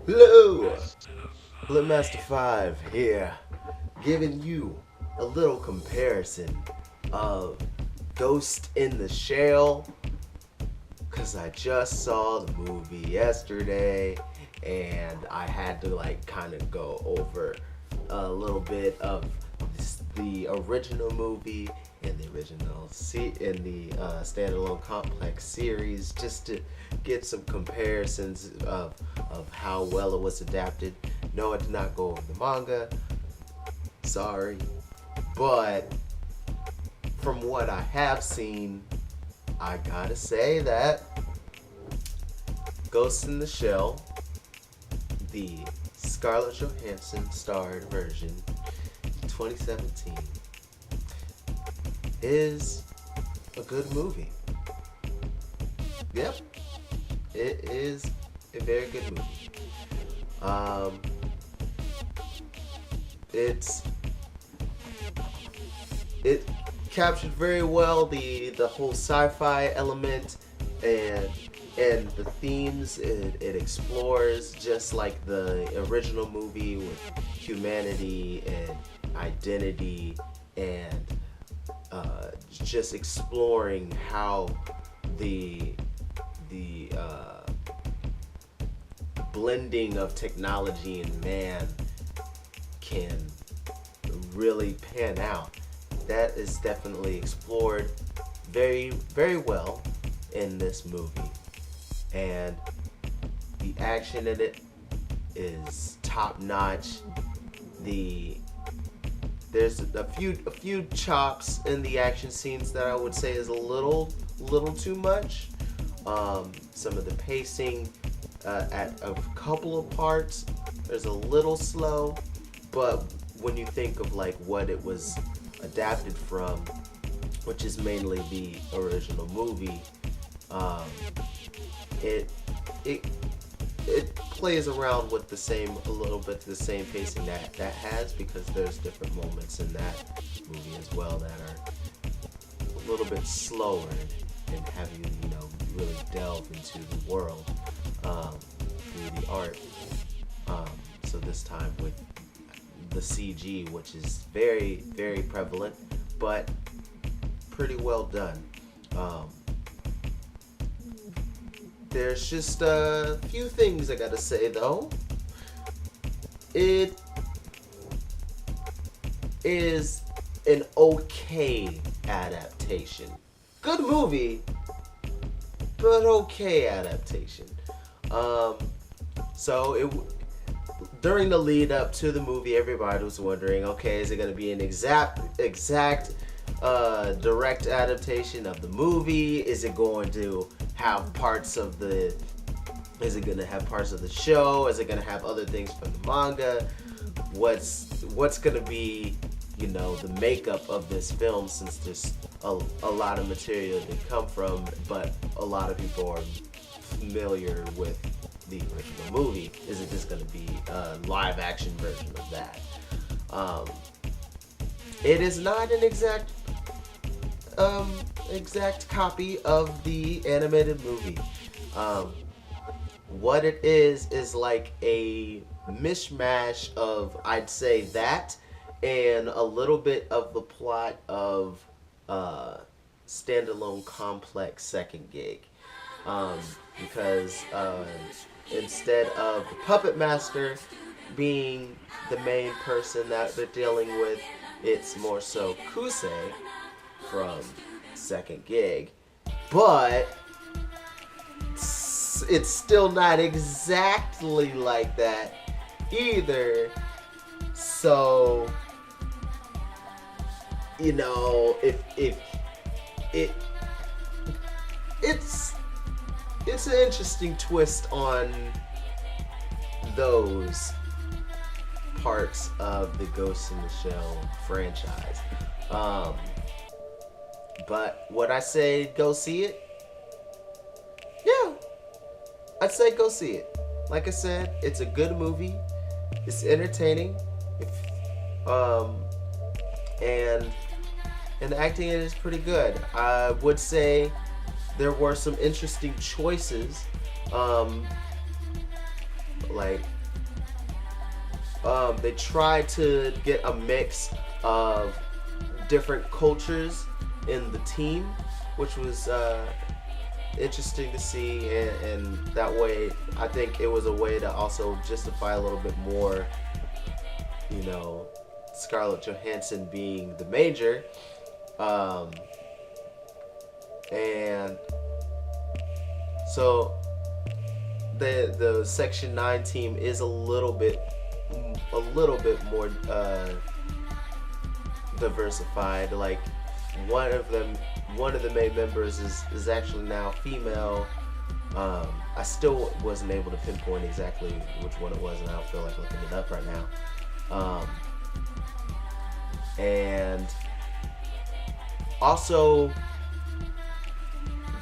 Hello! Blitmaster 5 here, giving you a little comparison of Ghost in the Shell, because I just saw the movie yesterday and I had to kind of go over a little bit of the original movie and the standalone complex series, just to get some comparisons of how well it was adapted. No, I did not go over the manga. Sorry, but from what I have seen, I gotta say that Ghost in the Shell, the Scarlett Johansson starred version, 2017, is a good movie. Yep, it is a very good movie. It captured very well the whole sci-fi element and the themes it explores, just like the original movie, with humanity and identity and just exploring how the blending of technology and man can really pan out. That is definitely explored very, very well in this movie. And the action in it is top notch. There's a few chops in the action scenes that I would say is a little too much. Some of the pacing at a couple of parts is a little slow, but when you think of what it was adapted from, which is mainly the original movie, it plays around with a little bit the same pacing that has, because there's different moments in that movie as well that are a little bit slower and have you really delve into the world through the art. So this time with the CG, which is very, very prevalent, but pretty well done. There's just a few things I gotta say though. It is an okay adaptation. Good movie, but okay adaptation. During the lead up to the movie, everybody was wondering, okay, is it going to be an exact direct adaptation of the movie? Is it going to have parts of the show? Is it going to have other things from the manga? What's going to be, the makeup of this film, since there's a lot of material to come from, but a lot of people are familiar with the original movie? Is it just going to be a live action version of that? It is not an exact copy of the animated movie. What it is like a mishmash of, I'd say, that and a little bit of the plot of standalone complex second gig. Because instead of the puppet master being the main person that they're dealing with, it's more so Kusei from second gig. But it's still not exactly like that either. So, it's an interesting twist on those parts of the Ghost in the Shell franchise. But would I say go see it? Yeah, I'd say go see it. Like I said, it's a good movie. It's entertaining. And the acting in it is pretty good. I would say there were some interesting choices. Like, they tried to get a mix of different cultures in the team, which was interesting to see, and that way I think it was a way to also justify a little bit more, you know, Scarlett Johansson being the major, and so the Section 9 team is a little bit more diversified. Like, one of the main members is actually now female. I still wasn't able to pinpoint exactly which one it was, and I don't feel like looking it up right now. And also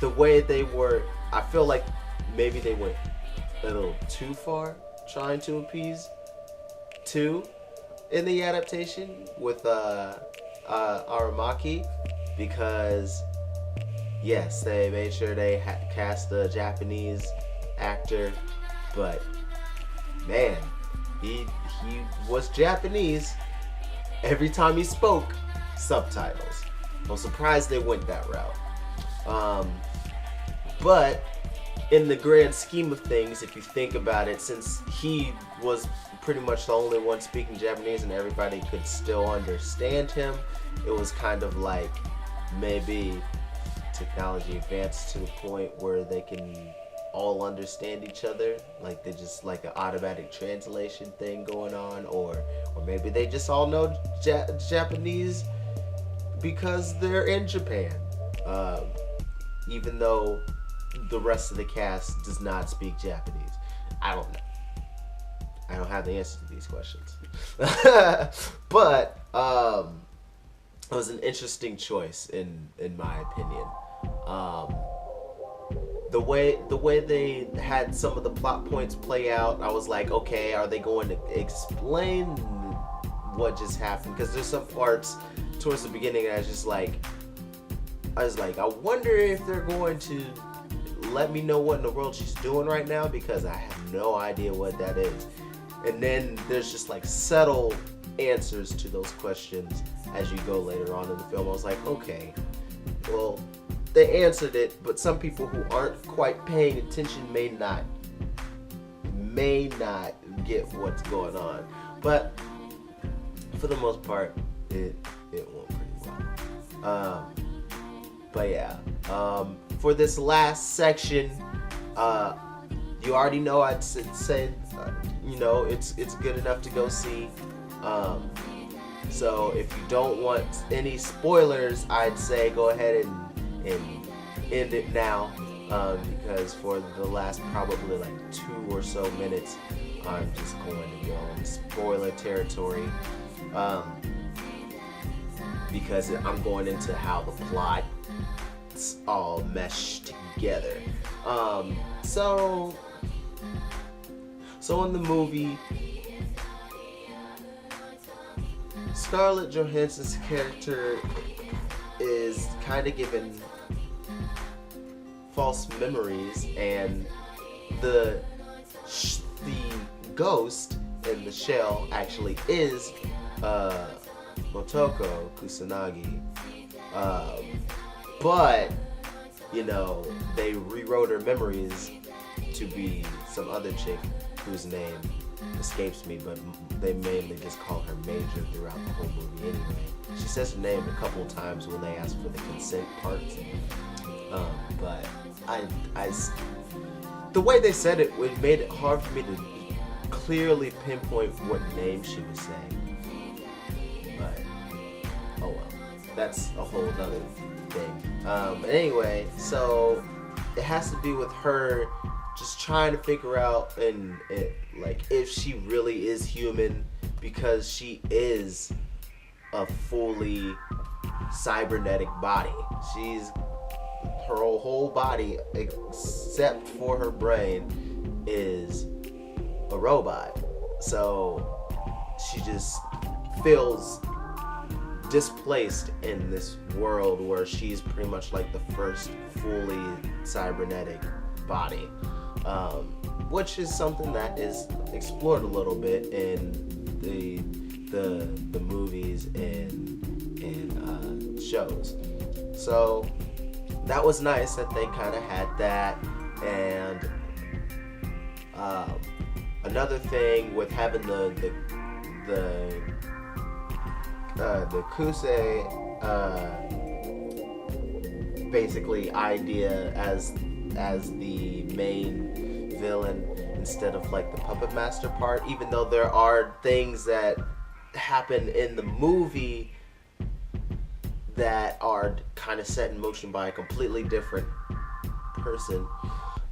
the way they were, I feel like maybe they went a little too far trying to appease two in the adaptation with Aramaki, because yes, they made sure they cast a Japanese actor, but man, he was Japanese. Every time he spoke, subtitles. I'm surprised they went that route. But in the grand scheme of things, if you think about it, since he was pretty much the only one speaking Japanese and everybody could still understand him, it was kind of like maybe technology advanced to the point where they can all understand each other, like they just like an automatic translation thing going on, or maybe they just all know Japanese because they're in Japan, even though the rest of the cast does not speak Japanese. I don't know. I don't have the answer to these questions. But it was an interesting choice in my opinion. The way they had some of the plot points play out, I was like, okay, are they going to explain what just happened? Because there's some parts towards the beginning I was like, I wonder if they're going to let me know what in the world she's doing right now, because I have no idea what that is. And then there's just like subtle answers to those questions as you go later on in the film. I was like, okay, well, they answered it, but some people who aren't quite paying attention may not get what's going on. But for the most part, it went pretty well. But yeah, for this last section, you already know I'd say you know, it's good enough to go see. So if you don't want any spoilers, I'd say go ahead and end it now, because for the last probably like 2 or so minutes, I'm just going to go in spoiler territory, because I'm going into how the plot all meshed together. So in the movie, Scarlett Johansson's character is kind of given false memories, and the ghost in the shell actually is Motoko Kusanagi, but you know, they rewrote her memories to be some other chick whose name escapes me, but they mainly just call her Major throughout the whole movie anyway. She says her name a couple of times when they ask for the consent part, but the way they said it made it hard for me to clearly pinpoint what name she was saying. But oh well, that's a whole other thing. Anyway, so it has to do with her just trying to figure out like if she really is human, because she is a fully cybernetic body. Her whole body, except for her brain, is a robot. So she just feels displaced in this world where she's pretty much like the first fully cybernetic body. which is something that is explored a little bit in the movies and shows. So that was nice that they kind of had that. And another thing with having the Kusei basically idea as the main villain instead of like the puppet master part, even though there are things that happen in the movie that are kind of set in motion by a completely different person,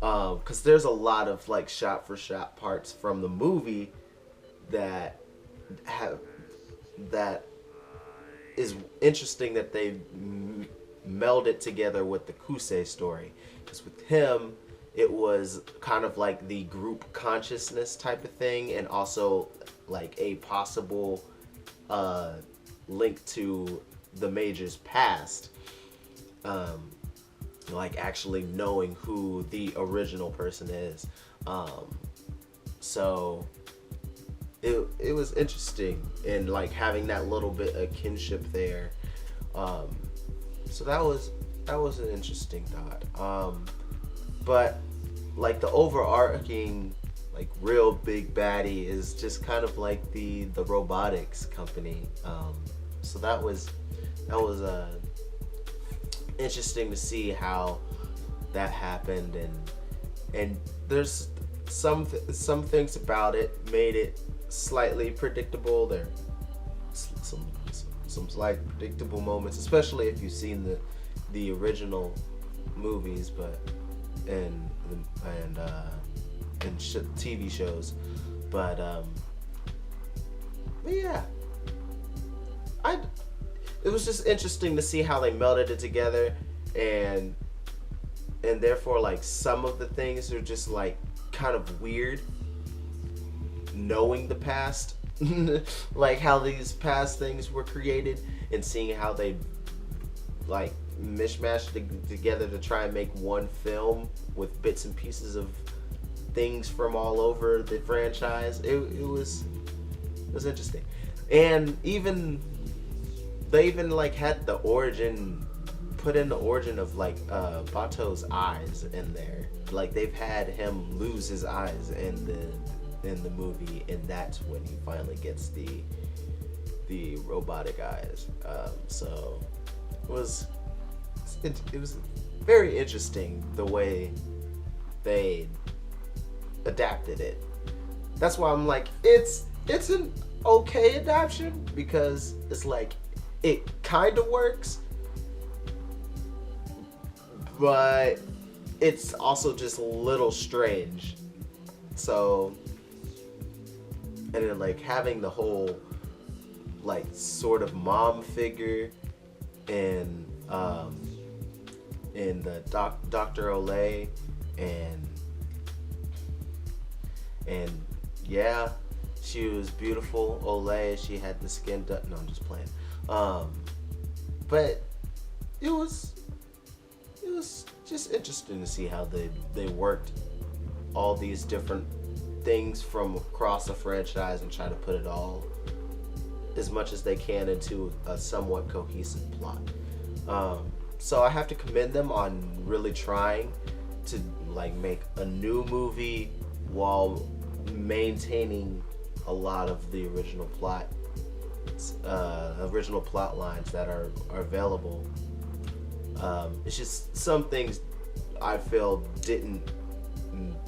because there's a lot of like shot for shot parts from the movie that is interesting that they meld it together with the Kusei story. Because with him, it was kind of like the group consciousness type of thing, and also like a possible link to the Major's past, like actually knowing who the original person is. So it was interesting, and like having that little bit of kinship there. So that was an interesting thought. But like the overarching like real big baddie is just kind of like the robotics company. So that was interesting to see how that happened, and there's some things about it made it slightly predictable. There some slight predictable moments, especially if you've seen the original movies, but and TV shows, but yeah, it was just interesting to see how they melded it together, and therefore like some of the things are just like kind of weird knowing the past, like how these past things were created, and seeing how they like mishmashed together to try and make one film with bits and pieces of things from all over the franchise. It was interesting. And they even like had the origin, put in the origin of like Bato's eyes in there. Like they've had him lose his eyes in the movie, and that's when he finally gets the robotic eyes. So it was very interesting the way they adapted it. That's why I'm like, it's an okay adaptation, because it's like it kind of works, but it's also just a little strange. So, and then like having the whole like sort of mom figure in the Dr. Olay, and yeah, she was beautiful. Olay, she had the skin no, I'm just playing. But it was just interesting to see how they worked all these different things from across the franchise and try to put it all as much as they can into a somewhat cohesive plot. So I have to commend them on really trying to like make a new movie while maintaining a lot of the original plot lines that are available. It's just some things I feel didn't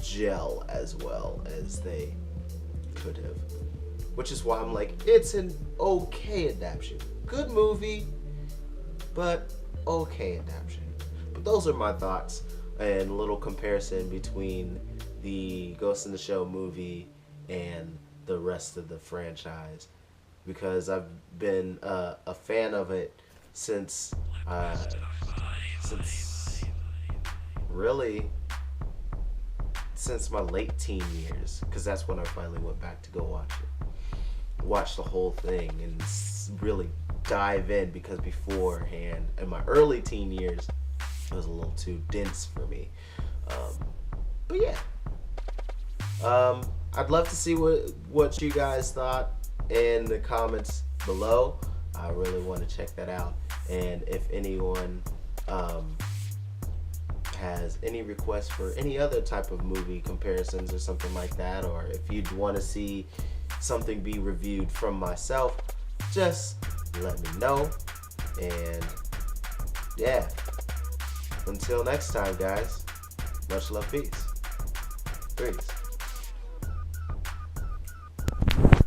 gel as well as they could have, which is why I'm like, it's an okay adaptation. Good movie, but okay adaptation. But those are my thoughts and a little comparison between the Ghost in the Shell movie and the rest of the franchise, because I've been a fan of it since my late teen years, because that's when I finally went back to go watch the whole thing and really dive in, because beforehand in my early teen years it was a little too dense for me. But yeah, I'd love to see what you guys thought in the comments below. I really want to check that out. And if anyone has any requests for any other type of movie comparisons or something like that, or if you'd want to see something be reviewed from myself, just let me know. And yeah, until next time, guys, much love, peace. Peace.